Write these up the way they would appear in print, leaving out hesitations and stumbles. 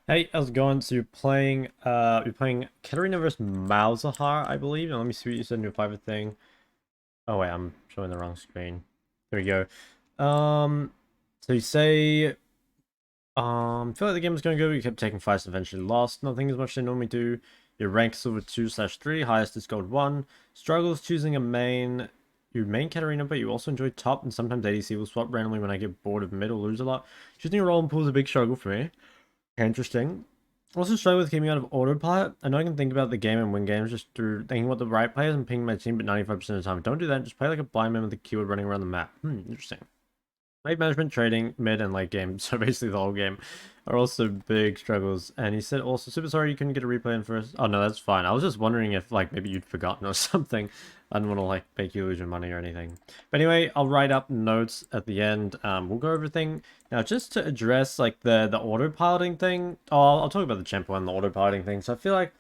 Hey, how's it going? So you're playing Katarina versus Malzahar, I believe. Now let me see what you said in your private thing. Oh wait, I'm showing the wrong screen. There we go. So you say, feel like the game was going good, you kept taking fights and eventually lost. Nothing as much as they normally do. Your rank silver 2/3, highest is gold 1. Struggles choosing a main. You main Katarina, but you also enjoy top, and sometimes ADC will swap randomly when I get bored of mid or lose a lot. Choosing a role and pool is a big struggle for me. Interesting. Also struggle with keeping out of autopilot. I know I can think about the game and win games just through thinking what the right players and pinging my team, but 95% of the time, don't do that. Just play like a blind man with a keyword running around the map. Interesting. Late management, trading, mid, and late game, so basically the whole game, are also big struggles. And he said also, super sorry you couldn't get a replay in first. Oh no, that's fine. I was just wondering if like maybe you'd forgotten or something. I didn't want to like make you lose your money or anything. But anyway, I'll write up notes at the end. We'll go over everything. Now just to address like the autopiloting thing. Oh, I'll talk about the tempo and the autopiloting thing. So I feel like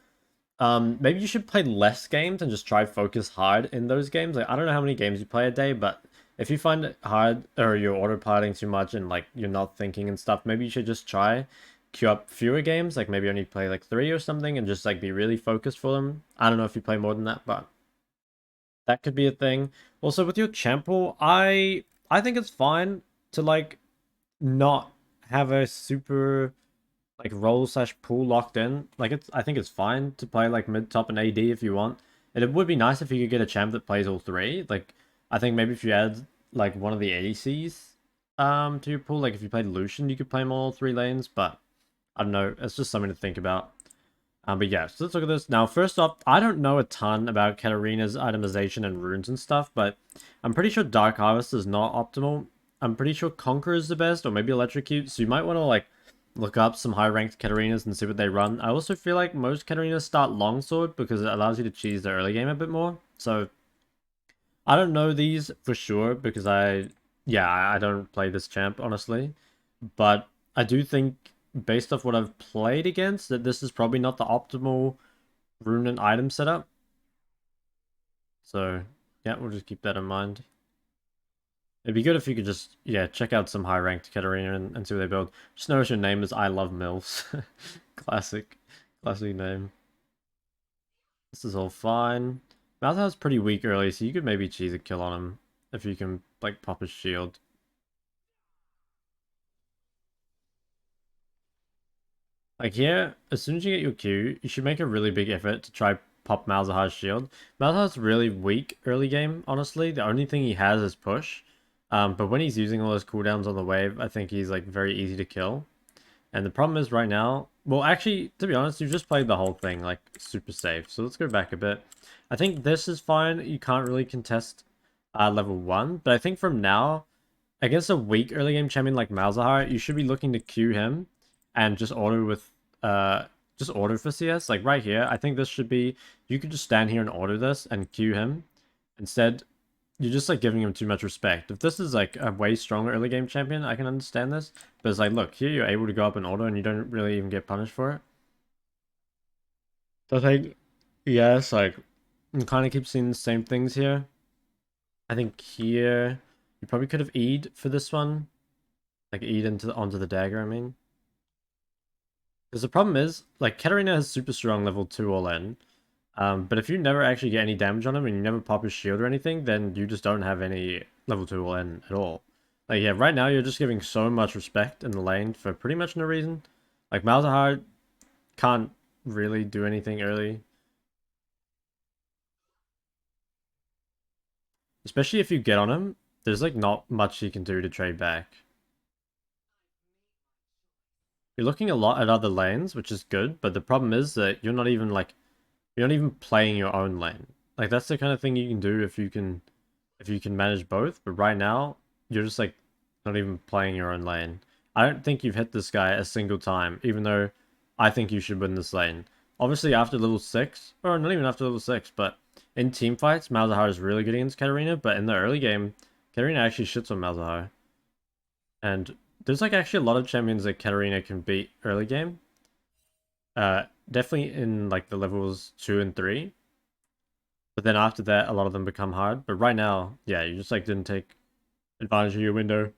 maybe you should play less games and just try focus hard in those games. Like I don't know how many games you play a day, but if you find it hard or you're autopiloting too much and like you're not thinking and stuff, maybe you should just try queue up fewer games, like maybe only play like 3 or something and just like be really focused for them. I don't know if you play more than that, but that could be a thing. Also with your champ pool, I think it's fine to like not have a super like role slash pool locked in. Like I think it's fine to play like mid, top, and AD if you want. And it would be nice if you could get a champ that plays all three. Like I think maybe if you add like one of the ADCs to your pool, like if you played Lucian, you could play him all 3 lanes. But I don't know. It's just something to think about. But yeah, so let's look at this. Now, first off, I don't know a ton about Katarina's itemization and runes and stuff, but I'm pretty sure Dark Harvest is not optimal. I'm pretty sure Conqueror is the best, or maybe Electrocute, so you might want to, like, look up some high-ranked Katarinas and see what they run. I also feel like most Katarinas start Longsword because it allows you to cheese the early game a bit more. So, I don't know these for sure because I don't play this champ, honestly. But I do think, based off what I've played against, that this is probably not the optimal rune and item setup. So, yeah, we'll just keep that in mind. It'd be good if you could just, yeah, check out some high-ranked Katarina and see what they build. Just notice your name is I Love Mills. Classic. Classic name. This is all fine. Malzahar's pretty weak early, so you could maybe cheese a kill on him if you can, like, pop his shield. Like here, as soon as you get your Q, you should make a really big effort to try pop Malzahar's shield. Malzahar's really weak early game, honestly. The only thing he has is push. But when he's using all those cooldowns on the wave, I think he's like very easy to kill. And the problem is right now, well actually, to be honest, you've just played the whole thing like super safe. So let's go back a bit. I think this is fine. You can't really contest level 1. But I think from now, against a weak early game champion like Malzahar, you should be looking to queue him and just auto with just auto for CS. Like right here, I think this should be you could just stand here and auto this and queue him. Instead, you're just like giving him too much respect. If this is like a way stronger early game champion, I can understand this. But it's like, look, here you're able to go up and auto and you don't really even get punished for it. So I think, yes, like you kind of keep seeing the same things here. I think here you probably could have E'd for this one. Like E'd onto the dagger, I mean. Because the problem is, like, Katarina has super strong level 2 all in. But if you never actually get any damage on him and you never pop his shield or anything, then you just don't have any level 2 all in at all. Like, yeah, right now you're just giving so much respect in the lane for pretty much no reason. Like, Malzahar can't really do anything early. Especially if you get on him, there's, like, not much he can do to trade back. You're looking a lot at other lanes, which is good, but the problem is that you're not even, like, you're not even playing your own lane. Like that's the kind of thing you can do if you can manage both. But right now, you're just like not even playing your own lane. I don't think you've hit this guy a single time, even though I think you should win this lane. Obviously, after level 6, or not even after level 6, but in team fights, Malzahar is really good against Katarina, but in the early game, Katarina actually shits on Malzahar. And there's like actually a lot of champions that Katarina can beat early game. Definitely in like the levels 2 and 3. But then after that, a lot of them become hard. But right now, yeah, you just like didn't take advantage of your window.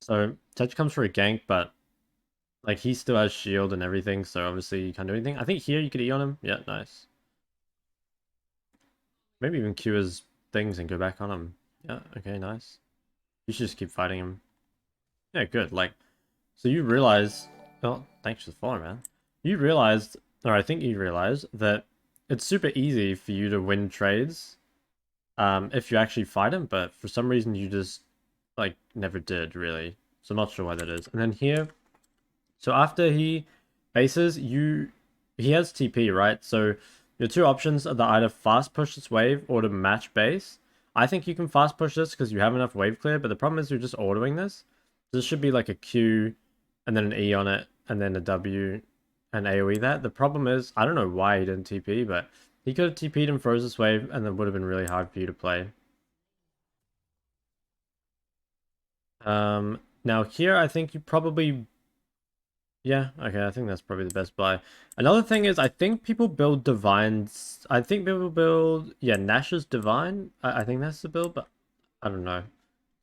So Tetch comes for a gank, but Like, he still has shield and everything, so obviously you can't do anything. I think here you could E on him. Yeah, nice. Maybe even Q his things and go back on him. Yeah, okay, nice. You should just keep fighting him. Yeah, good. Like, so you realize... Oh, thanks for the follow, man. You realized, or I think you realized, that it's super easy for you to win trades if you actually fight him, but for some reason you just, like, never did, really. So I'm not sure why that is. And then here... So after he bases, he has TP, right? So your two options are to either fast push this wave or to match base. I think you can fast push this because you have enough wave clear, but the problem is you're just autoing this. This should be like a Q and then an E on it, and then a W and AoE that. The problem is, I don't know why he didn't TP, but he could have TP'd and froze this wave, and then would have been really hard for you to play. Now here I think you probably... Yeah, okay, I think that's probably the best buy. Another thing is, I think people build Divines. I think people build, yeah, Nash's Divine. I think that's the build, but I don't know. To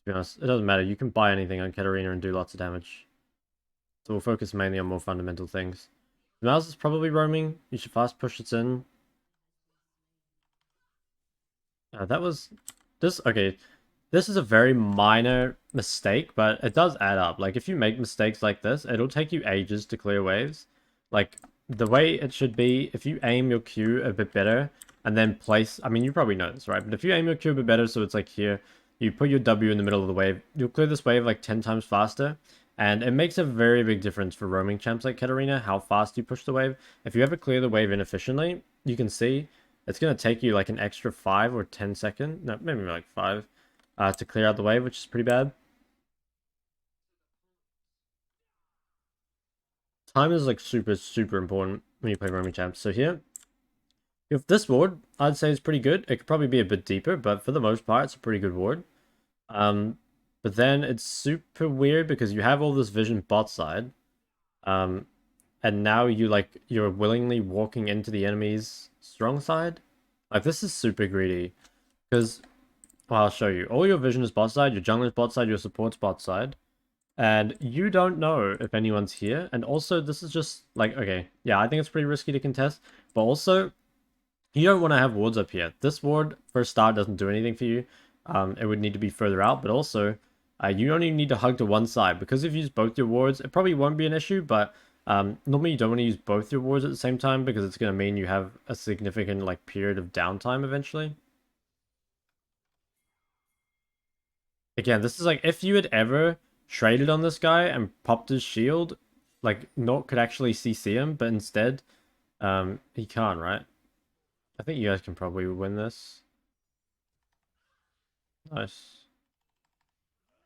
be honest, it doesn't matter. You can buy anything on Katarina and do lots of damage. So we'll focus mainly on more fundamental things. Mouse is probably roaming. You should fast push it in. That was... This, okay. This is a very minor mistake, but it does add up. Like, if you make mistakes like this, it'll take you ages to clear waves. Like, the way it should be, if you aim your Q a bit better, and then place... I mean, you probably know this, right? But if you aim your Q a bit better, so it's like here, you put your W in the middle of the wave, you'll clear this wave like 10 times faster. And it makes a very big difference for roaming champs like Katarina, how fast you push the wave. If you ever clear the wave inefficiently, you can see it's going to take you like an extra 5 or 10 seconds. No, maybe like 5 to clear out the wave, which is pretty bad. Time is like super, super important when you play roaming champs. So here, if this ward, I'd say is pretty good. It could probably be a bit deeper, but for the most part, it's a pretty good ward. But then it's super weird because you have all this vision bot side. And now you're willingly walking into the enemy's strong side. Like, this is super greedy. Because, well, I'll show you. All your vision is bot side, your jungler's bot side, your support's bot side. And you don't know if anyone's here. And also, this is just, like, okay, yeah, I think it's pretty risky to contest. But also, you don't want to have wards up here. This ward, for a start, doesn't do anything for you. It would need to be further out. But also, you only need to hug to one side. Because if you use both your wards, it probably won't be an issue, but... normally you don't want to use both your wards at the same time because it's going to mean you have a significant like period of downtime eventually. Again, this is like if you had ever traded on this guy and popped his shield, like Nort could actually CC him, but instead, he can't, right? I think you guys can probably win this. Nice.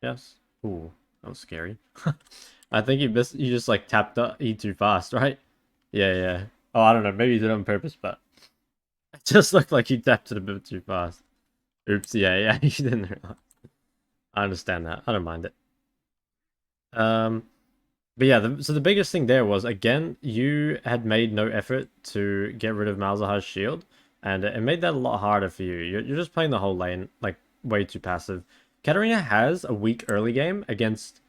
Yes. Ooh, that was scary. I think you just like tapped the E too fast, right? Yeah, yeah. Oh, I don't know. Maybe you did it on purpose, but it just looked like you tapped it a bit too fast. Oops. Yeah, yeah. You didn't realize. I understand that. I don't mind it. But yeah. So the biggest thing there was again, you had made no effort to get rid of Malzahar's shield, and it made that a lot harder for you. You're just playing the whole lane like way too passive. Katarina has a weak early game against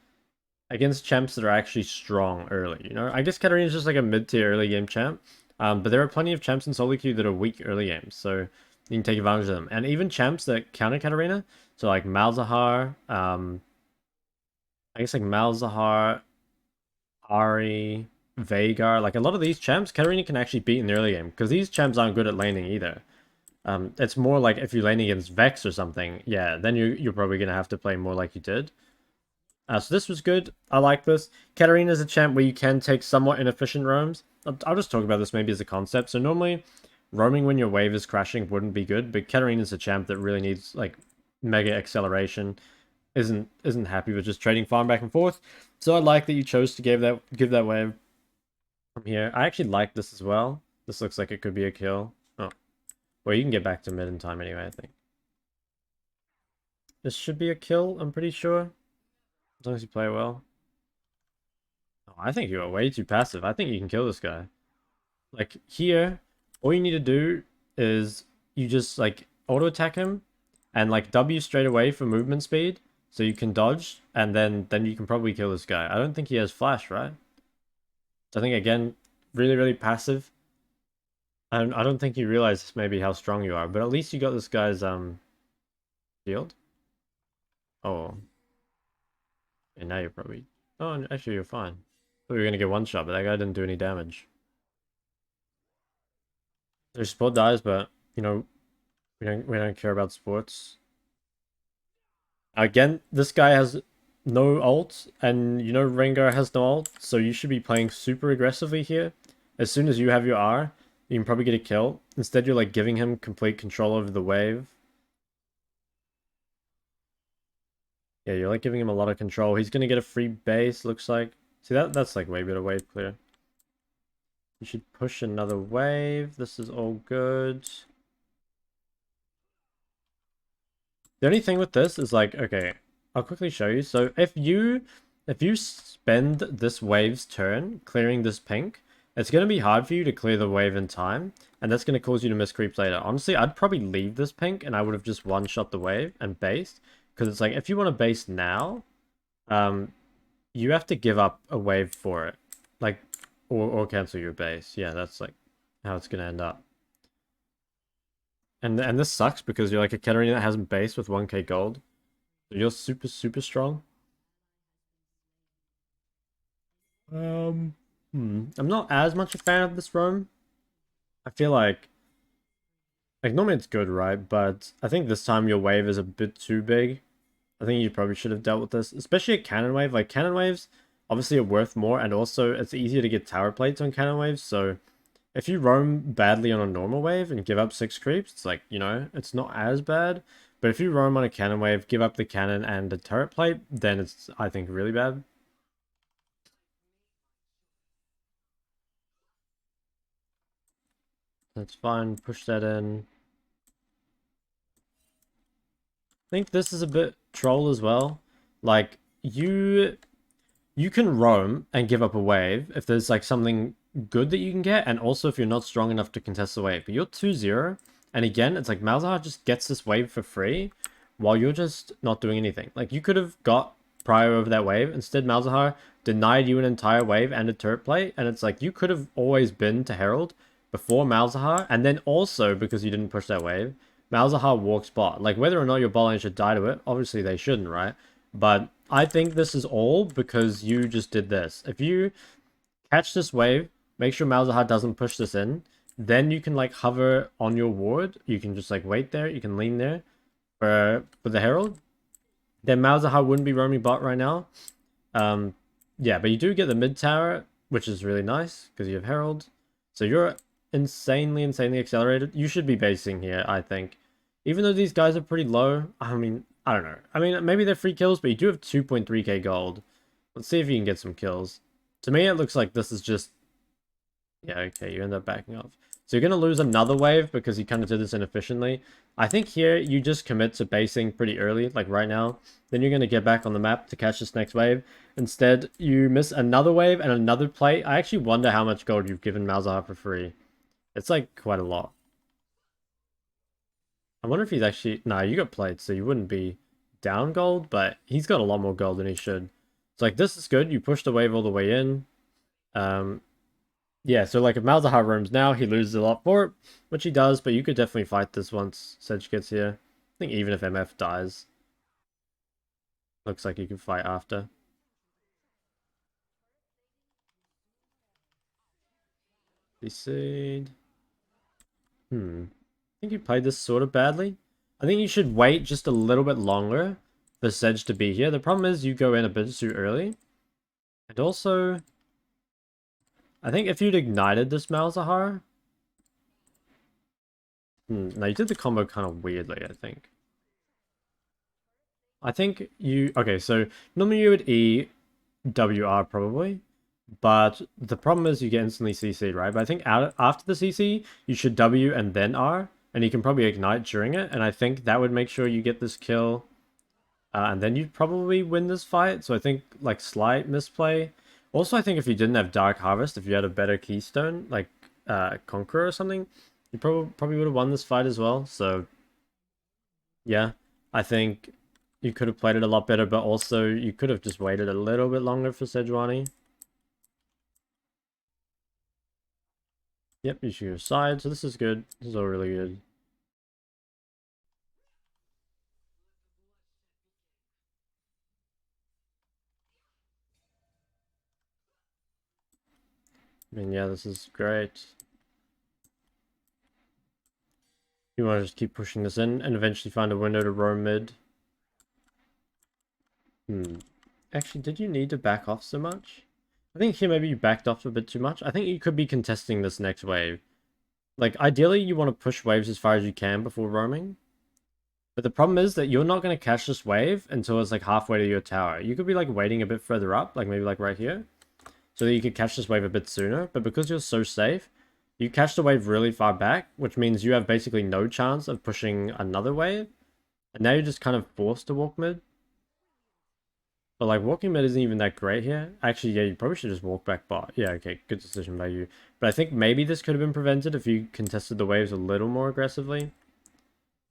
champs that are actually strong early, you know? I guess Katarina's just like a mid-tier early game champ, but there are plenty of champs in solo queue that are weak early games, so you can take advantage of them. And even champs that counter Katarina, so like Malzahar, I guess like Malzahar, Ari, Veigar, like a lot of these champs, Katarina can actually beat in the early game, because these champs aren't good at laning either. It's more like if you're laning against Vex or something, yeah, then you're probably going to have to play more like you did. So this was good. I like this. Katarina is a champ where you can take somewhat inefficient roams. I'll just talk about this maybe as a concept. So normally, roaming when your wave is crashing wouldn't be good, but Katarina is a champ that really needs like mega acceleration. Isn't happy with just trading farm back and forth. So I like that you chose to give that wave from here. I actually like this as well. This looks like it could be a kill. Oh, well, you can get back to mid in time anyway. I think this should be a kill. I'm pretty sure. As long as you play well. Oh, I think you are way too passive. I think you can kill this guy. Like, here, all you need to do is you just, like, auto-attack him and, like, W straight away for movement speed so you can dodge, and then you can probably kill this guy. I don't think he has flash, right? So I think, again, really, really passive. And I don't think you realize maybe how strong you are, but at least you got this guy's shield. Oh, and now you're probably... Oh, actually, you're fine. Thought you were gonna get one shot, but that guy didn't do any damage. Their support dies, but, you know, we don't care about sports. Again, this guy has no ult, and you know Rengar has no ult, so you should be playing super aggressively here. As soon as you have your R, you can probably get a kill. Instead, you're like giving him complete control over the wave. Yeah, you're like giving him a lot of control. He's gonna get a free base, looks like. See, that's like way better wave clear. You should push another wave. This is all good. The only thing with this is like, okay, I'll quickly show you. So if you spend this wave's turn clearing this pink, it's going to be hard for you to clear the wave in time, and that's going to cause you to miss creeps later. Honestly, I'd probably leave this pink, and I would have just one-shot the wave and based, because it's like, if you want to base now, you have to give up a wave for it, like, or cancel your base. Yeah, that's like how it's going to end up. And this sucks because you're like a Katarina that hasn't based with 1k gold. So you're super, super strong. I'm not as much a fan of this roam. I feel like normally it's good, right? But I think this time your wave is a bit too big. I think you probably should have dealt with this, especially a cannon wave. Like cannon waves obviously are worth more, and also it's easier to get tower plates on cannon waves. So if you roam badly on a normal wave and give up 6 creeps, it's like, you know, it's not as bad. But if you roam on a cannon wave, give up the cannon and a turret plate, then it's, I think, really bad. That's fine. Push that in. I think this is a bit troll as well. Like, you can roam and give up a wave if there's like something good that you can get, and also if you're not strong enough to contest the wave. But you're 2-0, and again, it's like Malzahar just gets this wave for free while you're just not doing anything. Like you could have got prior over that wave. Instead, Malzahar denied you an entire wave and a turret plate, and it's like you could have always been to Herald before Malzahar, and then also because you didn't push that wave, Malzahar walks bot. Like whether or not your bot lane should die to it, obviously they shouldn't, right? But I think this is all because you just did this. If you catch this wave, make sure Malzahar doesn't push this in, then you can like hover on your ward. You can just like wait there. You can lean there for the Herald. Then Malzahar wouldn't be roaming bot right now. Yeah, but you do get the mid tower, which is really nice because you have Herald. So you're insanely, insanely accelerated. You should be basing here, I think. Even though these guys are pretty low, I mean, I don't know. I mean, maybe they're free kills, but you do have 2.3k gold. Let's see if you can get some kills. To me, it looks like this is just... Yeah, okay, you end up backing off. So you're going to lose another wave because you kind of did this inefficiently. I think here you just commit to basing pretty early, like right now. Then you're going to get back on the map to catch this next wave. Instead, you miss another wave and another plate. I actually wonder how much gold you've given Malzahar for free. It's like quite a lot. I wonder if he's actually... Nah, you got plates, so you wouldn't be down gold, but he's got a lot more gold than he should. It's like, this is good. You push the wave all the way in. Yeah, so like if Malzahar roams now, he loses a lot for it, which he does, but you could definitely fight this once Sedge gets here. I think even if MF dies, looks like you can fight after. Seed. I think you played this sort of badly. I think you should wait just a little bit longer for Sedge to be here. The problem is you go in a bit too early. And also, I think if you'd ignited this Malzahar... No, you did the combo kind of weirdly, I think. I think you... Okay, so normally you would E WR probably. But the problem is you get instantly CC'd, right? But I think after the CC, you should W and then R. And you can probably ignite during it. And I think that would make sure you get this kill. And then you'd probably win this fight. So I think, like, slight misplay. Also, I think if you didn't have Dark Harvest, if you had a better Keystone, like Conqueror or something, you probably would have won this fight as well. So, yeah. I think you could have played it a lot better. But also, you could have just waited a little bit longer for Sejuani. Yep, you should go side, so this is good. This is all really good. I mean, yeah, this is great. You want to just keep pushing this in and eventually find a window to roam mid. Actually, did you need to back off so much? I think here maybe you backed off a bit too much. I think you could be contesting this next wave. Like, ideally, you want to push waves as far as you can before roaming. But the problem is that you're not going to catch this wave until it's like halfway to your tower. You could be like waiting a bit further up, like maybe like right here, so that you could catch this wave a bit sooner. But because you're so safe, you catch the wave really far back, which means you have basically no chance of pushing another wave. And now you're just kind of forced to walk mid. But like walking mid isn't even that great here. Actually, yeah, you probably should just walk back bot. Yeah, okay, good decision by you. But I think maybe this could have been prevented if you contested the waves a little more aggressively.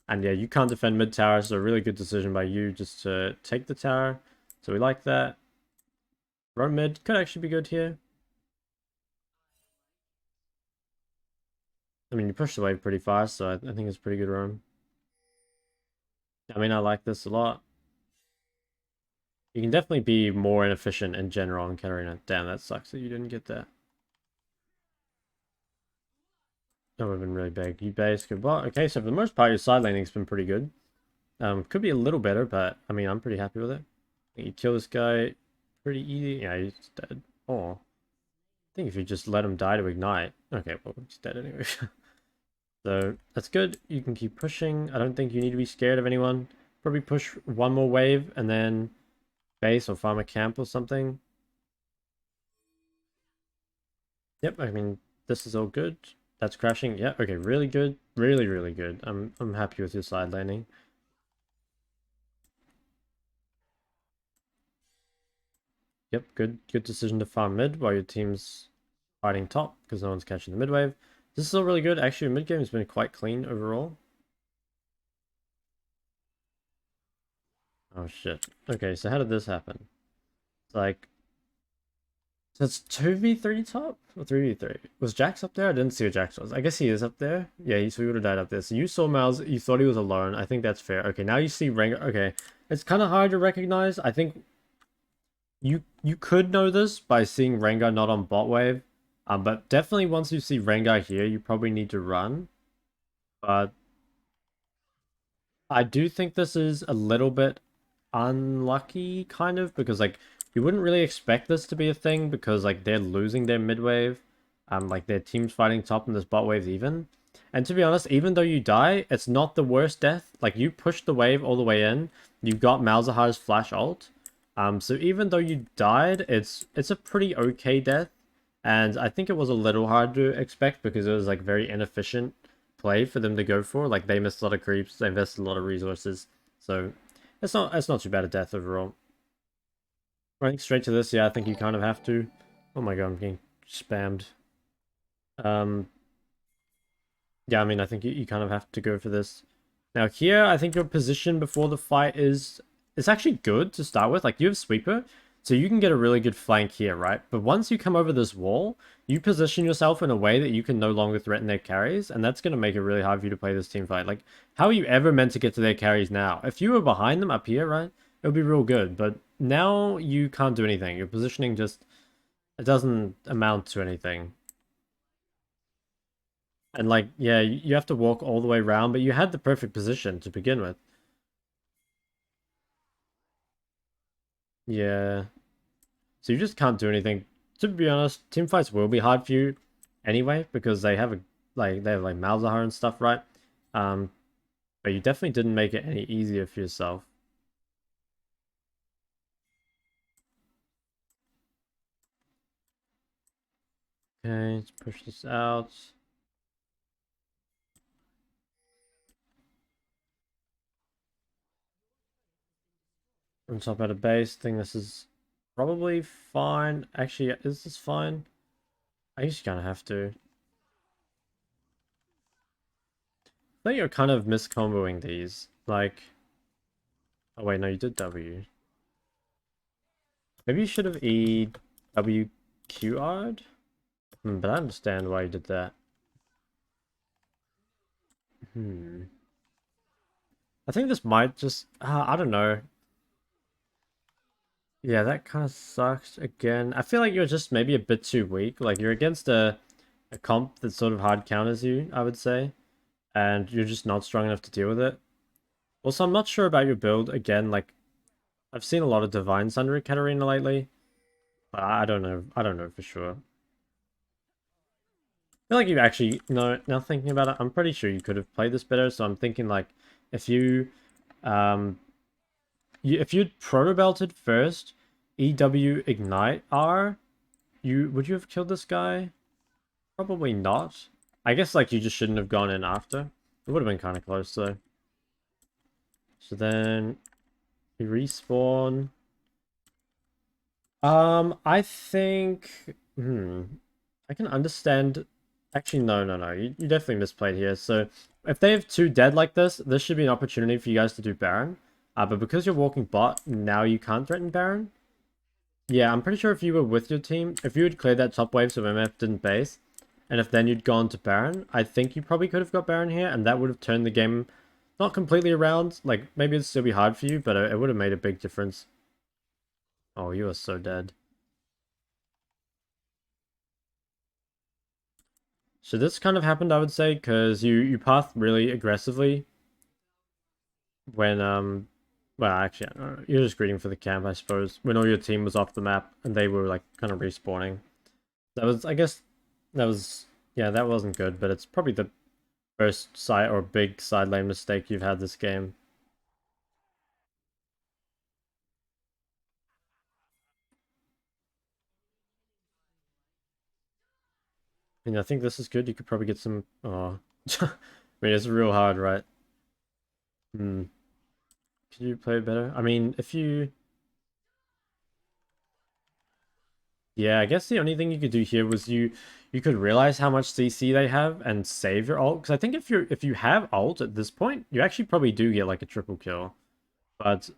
And yeah, you can't defend mid tower, so a really good decision by you just to take the tower. So we like that. Roam mid could actually be good here. I mean, you pushed the wave pretty fast, so I think it's pretty good roam. I mean, I like this a lot. You can definitely be more inefficient in general in Katarina. Damn, that sucks that you didn't get that. That would have been really big. You base, good bot. Okay, so for the most part, your side laning's been pretty good. Could be a little better, but I mean, I'm pretty happy with it. You kill this guy pretty easy. Yeah, he's dead. Oh, I think if you just let him die to ignite. Okay, well, he's dead anyway. So that's good. You can keep pushing. I don't think you need to be scared of anyone. Probably push one more wave and then base or farm a camp or something. Yep, I mean, this is all good. That's crashing. Yeah, okay, really good. Really, really good. I'm happy with your side landing. Yep, good decision to farm mid while your team's fighting top because no one's catching the mid wave. This is all really good. Actually, mid game has been quite clean overall. Oh shit. Okay, so how did this happen? It's like, so it's 2v3 top or 3v3? Was Jax up there? I didn't see where Jax was. I guess he is up there. Yeah, so he would have died up there. So you saw Miles, you thought he was alone. I think that's fair. Okay, now you see Rengar. Okay, it's kind of hard to recognize. I think you could know this by seeing Rengar not on bot wave. But definitely once you see Rengar here, you probably need to run. But I do think this is a little bit unlucky, kind of, because like you wouldn't really expect this to be a thing because like they're losing their mid wave, like their team's fighting top and this bot wave's even. And to be honest, even though you die, it's not the worst death. Like you pushed the wave all the way in, you got Malzahar's flash ult. So even though you died, it's a pretty okay death. And I think it was a little hard to expect because it was like very inefficient play for them to go for. Like they missed a lot of creeps, they invested a lot of resources. So it's not too bad a death overall. Running straight to this, yeah, I think you kind of have to. Oh my god, I'm getting spammed. Um, yeah, I mean, I think you kind of have to go for this. Now here, I think your position before the fight is it's actually good to start with. Like you have sweeper, so you can get a really good flank here, right? But once you come over this wall, you position yourself in a way that you can no longer threaten their carries, and that's going to make it really hard for you to play this team fight. Like, how are you ever meant to get to their carries now? If you were behind them up here, right, it would be real good. But now you can't do anything. Your positioning just it doesn't amount to anything. And like, yeah, you have to walk all the way around, but you had the perfect position to begin with. Yeah. So you just can't do anything. To be honest, team fights will be hard for you anyway, because they have like Malzahar and stuff, right? Um, but you definitely didn't make it any easier for yourself. Okay, let's push this out. On top at a base, think this is probably fine. Actually, is this fine? I guess you kind of have to. I think you're kind of miscomboing these. Like, oh wait, no, you did W. Maybe you should have E W Q R'd? But I understand why you did that. I think this might just, I don't know. Yeah, that kind of sucks again. I feel like you're just maybe a bit too weak. Like you're against a comp that sort of hard counters you, I would say. And you're just not strong enough to deal with it. Also, I'm not sure about your build. Again, like, I've seen a lot of Divines under Katarina lately. But I don't know. I don't know for sure. I feel like you actually, no, now thinking about it, I'm pretty sure you could have played this better. So I'm thinking like, if you, um, if you'd proto belted first, EW ignite R, would you have killed this guy? Probably not. I guess like you just shouldn't have gone in after. It would have been kind of close though. So then you respawn. I think, I can understand. Actually, no. You definitely misplayed here. So if they have two dead like this should be an opportunity for you guys to do Baron. But because you're walking bot, now you can't threaten Baron. Yeah, I'm pretty sure if you were with your team, if you had cleared that top wave so MF didn't base, and if then you'd gone to Baron, I think you probably could have got Baron here, and that would have turned the game not completely around. Like, maybe it'd still be hard for you, but it would have made a big difference. Oh, you are so dead. So this kind of happened, I would say, because you pathed really aggressively when well actually I don't know, you're just greeting for the camp, I suppose, when all your team was off the map and they were like kind of respawning. That was, I guess, that was, yeah, that wasn't good, but it's probably the first side or big side lane mistake you've had this game. And I think this is good. You could probably get some. Oh, I mean, it's real hard, right? Hmm. Could you play better? I mean, if you, yeah, I guess the only thing you could do here was you could realize how much CC they have and save your ult. Because I think if you have ult at this point, you actually probably do get like a triple kill, but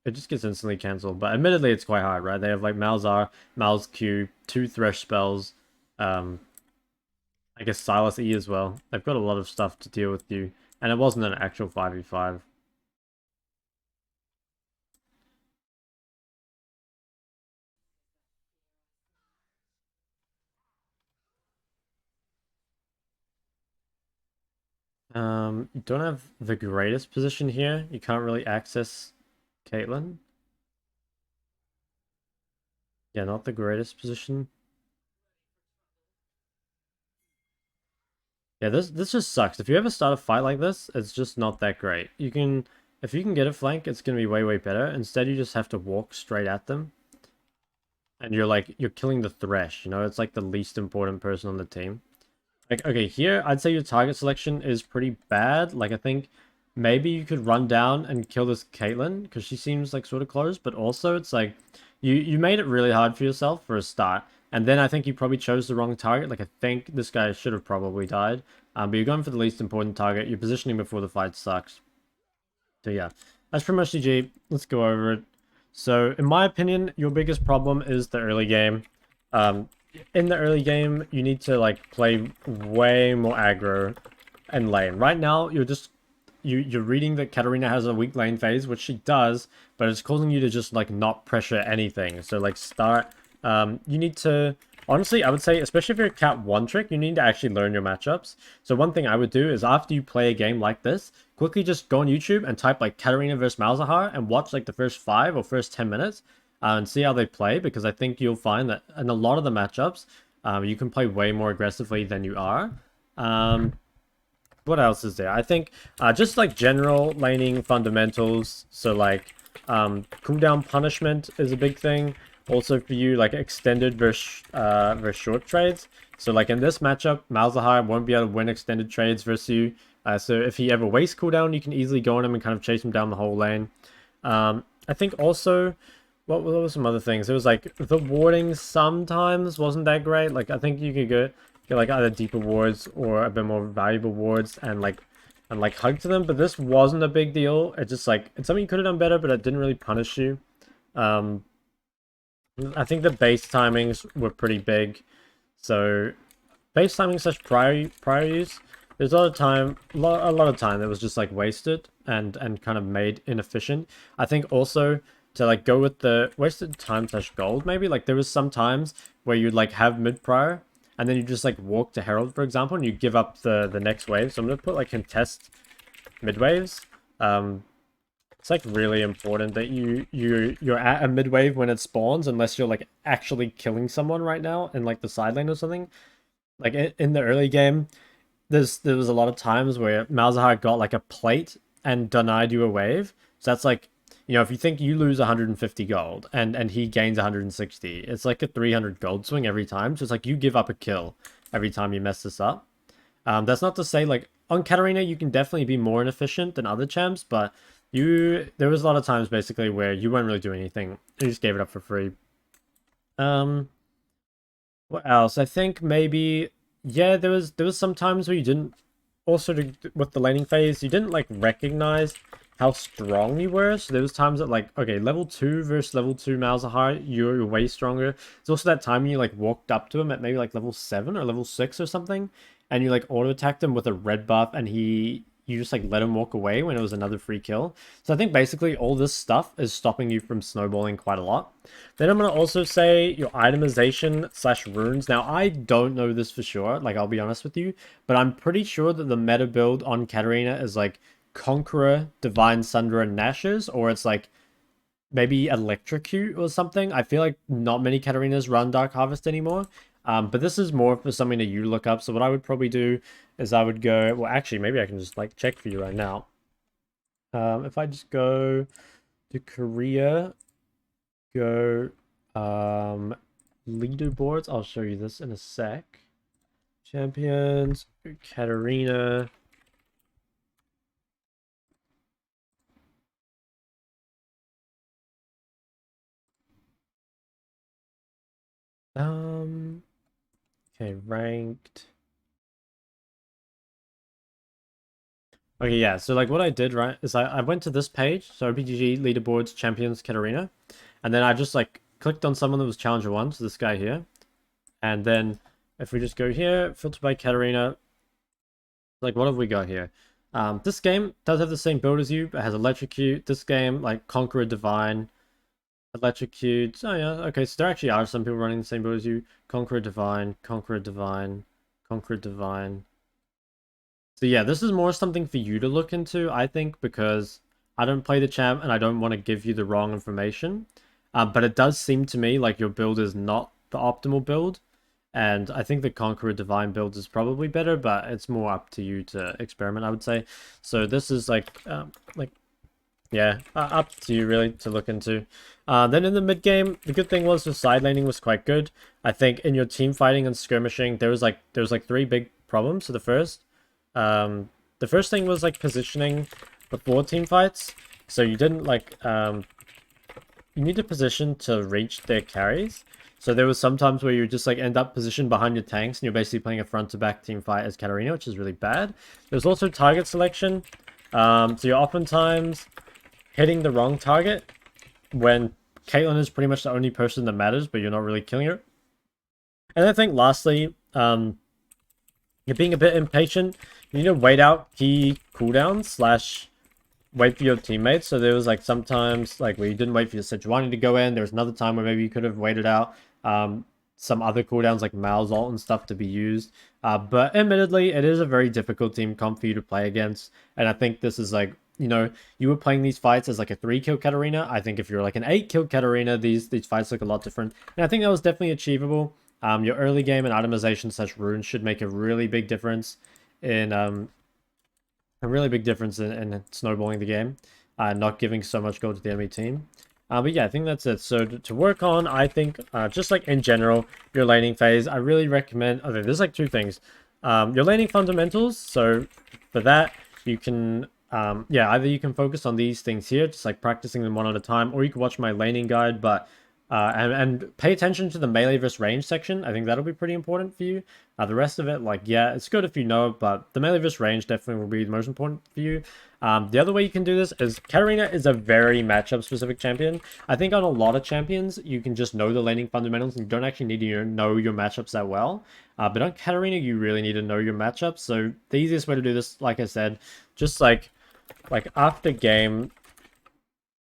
it just gets instantly cancelled. But admittedly, it's quite hard, right? They have like Malzahar, Mal's Q, two Thresh spells, um, I guess Silas E as well. They've got a lot of stuff to deal with you, and it wasn't an actual 5v5. You don't have the greatest position here. You can't really access Caitlyn. Yeah, not the greatest position. Yeah, this just sucks. If you ever start a fight like this, it's just not that great. If you can get a flank, it's gonna be way better. Instead, you just have to walk straight at them, and you're killing the Thresh. You know, it's like the least important person on the team. Like, okay, here, I'd say your target selection is pretty bad. Like, I think maybe you could run down and kill this Caitlyn, because she seems, like, sort of close, but also it's like, you made it really hard for yourself for a start, and then I think you probably chose the wrong target. Like, I think this guy should have probably died, but you're going for the least important target. Your positioning before the fight sucks. So yeah, that's pretty much GG. Let's go over it. So, in my opinion, your biggest problem is the early game. Um, in the early game, you need to like play way more aggro and lane. Right now, you're reading that Katarina has a weak lane phase, which she does, but it's causing you to just like not pressure anything. So like start, you need to honestly, I would say, especially if you're a cat one trick, you need to actually learn your matchups. So one thing I would do is after you play a game like this, quickly just go on YouTube and type like Katarina versus Malzahar and watch like the first 5 or first 10 minutes and see how they play, because I think you'll find that in a lot of the matchups, you can play way more aggressively than you are. What else is there? I think just like general laning fundamentals. So like cooldown punishment is a big thing. Also for you, like extended versus short trades. So like in this matchup, Malzahar won't be able to win extended trades versus you. So if he ever wastes cooldown, you can easily go on him and kind of chase him down the whole lane. I think also, what were some other things? It was like the warding sometimes wasn't that great. Like I think you could get like either deeper wards or a bit more valuable wards and like hug to them, but this wasn't a big deal. It's just like it's something you could have done better, but it didn't really punish you. I think the base timings were pretty big. So base timing slash prior use. there's a lot of time, a lot of time that was just like wasted and kind of made inefficient. I think also to like go with the wasted time slash gold, maybe like there was some times where you'd like have mid prior and then you just like walk to Herald, for example, and you give up the next wave. So I'm gonna put like contest mid waves. It's like really important that you're at a mid wave when it spawns, unless you're like actually killing someone right now in like the side lane or something. Like in the early game, there was a lot of times where Malzahar got like a plate and denied you a wave. So that's like, you know, if you think you lose 150 gold and he gains 160, it's like a 300 gold swing every time. So it's like you give up a kill every time you mess this up. That's not to say like on Katarina you can definitely be more inefficient than other champs, but there was a lot of times basically where you weren't really doing anything. You just gave it up for free. What else? I think maybe yeah, there was some times where you didn't also with the laning phase, you didn't like recognize how strong you were. So there was times that like, okay, level 2 versus level 2 Malzahar, you're way stronger. It's also that time you like walked up to him at maybe like level 7 or level 6 or something, and you like auto attacked him with a red buff, and you just like let him walk away when it was another free kill. So I think basically all this stuff is stopping you from snowballing quite a lot. Then I'm going to also say your itemization slash runes. Now, I don't know this for sure, like I'll be honest with you, but I'm pretty sure that the meta build on Katarina is like Conqueror, Divine Sunder, and Nash's, or it's like maybe Electrocute or something. I feel like not many Katarinas run Dark Harvest anymore. But this is more for something that you look up. So what I would probably do is I would go, well, actually, maybe I can just like check for you right now. If I just go to Korea, go leaderboards, I'll show you this in a sec. Champions, Katarina. Okay, ranked. Okay, yeah, so like what I did, right, is I went to this page, so OPGG leaderboards champions Katarina, and then I just like clicked on someone that was challenger 1, so this guy here. And then if we just go here, filter by Katarina, like what have we got here? This game does have the same build as you, but has Electrocute. This game, like Conqueror Divine, Electrocute. Oh yeah, okay, so there actually are some people running the same build as you. Conqueror Divine, Conqueror Divine, Conqueror Divine. So yeah, this is more something for you to look into, I think, because I don't play the champ and I don't want to give you the wrong information. But it does seem to me like your build is not the optimal build. And I think the Conqueror Divine build is probably better, but it's more up to you to experiment, I would say. So this is yeah, up to you really to look into. Then in the mid game, the good thing was the side laning was quite good. I think in your team fighting and skirmishing, there was like 3 big problems. So the first thing was like positioning before team fights. So you didn't like you need to position to reach their carries. So there was sometimes where you just like end up positioned behind your tanks and you're basically playing a front to back team fight as Katarina, which is really bad. There's also target selection. So you're oftentimes hitting the wrong target when Caitlyn is pretty much the only person that matters, but you're not really killing her. And I think lastly, you're being a bit impatient. You need to wait out key cooldowns slash wait for your teammates. So there was like sometimes like where you didn't wait for your Sejuani to go in. There was another time where maybe you could have waited out some other cooldowns like Mal's ult and stuff to be used. But admittedly, it is a very difficult team comp for you to play against. And I think this is like, you know, you were playing these fights as like a 3-kill Katarina. I think if you're like an 8-kill Katarina, these fights look a lot different. And I think that was definitely achievable. Your early game and itemization slash runes should make a really big difference in snowballing the game, not giving so much gold to the enemy team. But yeah, I think that's it. So to work on, I think, just like in general, your laning phase, I really recommend, okay, there's like 2 things. Your laning fundamentals, so for that, you can, yeah, either you can focus on these things here, just like practicing them one at a time, or you can watch my laning guide, but And pay attention to the melee versus range section. I think that'll be pretty important for you. The rest of it, like, yeah, it's good if you know, but the melee versus range definitely will be the most important for you. The other way you can do this is Katarina is a very matchup specific champion. I think on a lot of champions, you can just know the laning fundamentals and you don't actually need to know your matchups that well. But on Katarina, you really need to know your matchups. So the easiest way to do this, like I said, just like after game,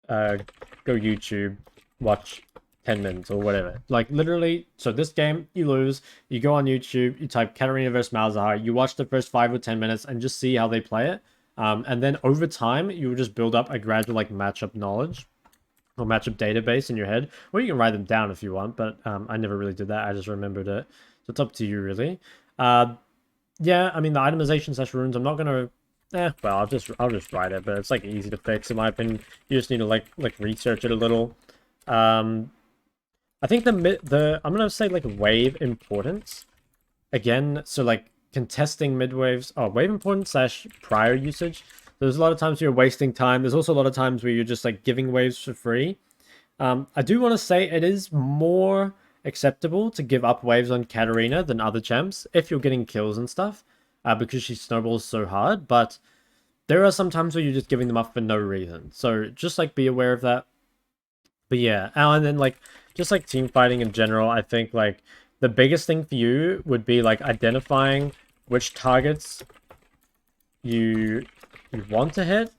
go YouTube, watch 10 minutes or whatever. Like literally, so this game, you lose, you go on YouTube, you type Katarina versus Malzahar, you watch the first 5 or 10 minutes and just see how they play it. And then over time, you will just build up a gradual like matchup knowledge or matchup database in your head. Or you can write them down if you want, but I never really did that. I just remembered it. So it's up to you really. Yeah, I mean the itemization slash runes, I'm not gonna well, I'll just write it, but it's like easy to fix in my opinion. You just need to like research it a little. I think the I'm gonna say like wave importance again. So like contesting mid waves, wave importance slash prior usage. There's a lot of times you're wasting time. There's also a lot of times where you're just like giving waves for free. I do want to say it is more acceptable to give up waves on Katarina than other champs if you're getting kills and stuff, because she snowballs so hard. But there are some times where you're just giving them up for no reason. So just like be aware of that. But yeah, and then like just like team fighting in general, I think like the biggest thing for you would be like identifying which targets you want to hit,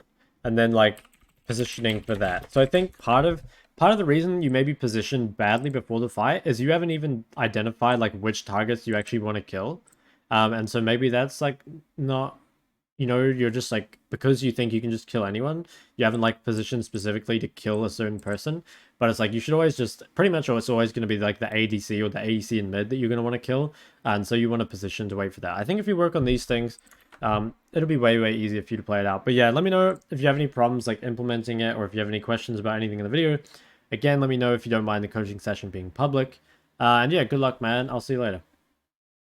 and then like positioning for that. So I think part of the reason you may be positioned badly before the fight is you haven't even identified like which targets you actually want to kill. And so maybe that's like not, you're just like, because you think you can just kill anyone, you haven't like positioned specifically to kill a certain person. But it's like you should always just pretty much, it's always going to be like the ADC or the ADC in mid that you're going to want to kill, and so you want to position to wait for that. I think if you work on these things, it'll be way easier for you to play it out. But yeah, let me know if you have any problems like implementing it, or if you have any questions about anything in the video. Again, let me know if you don't mind the coaching session being public. And yeah, good luck, man. I'll see you later.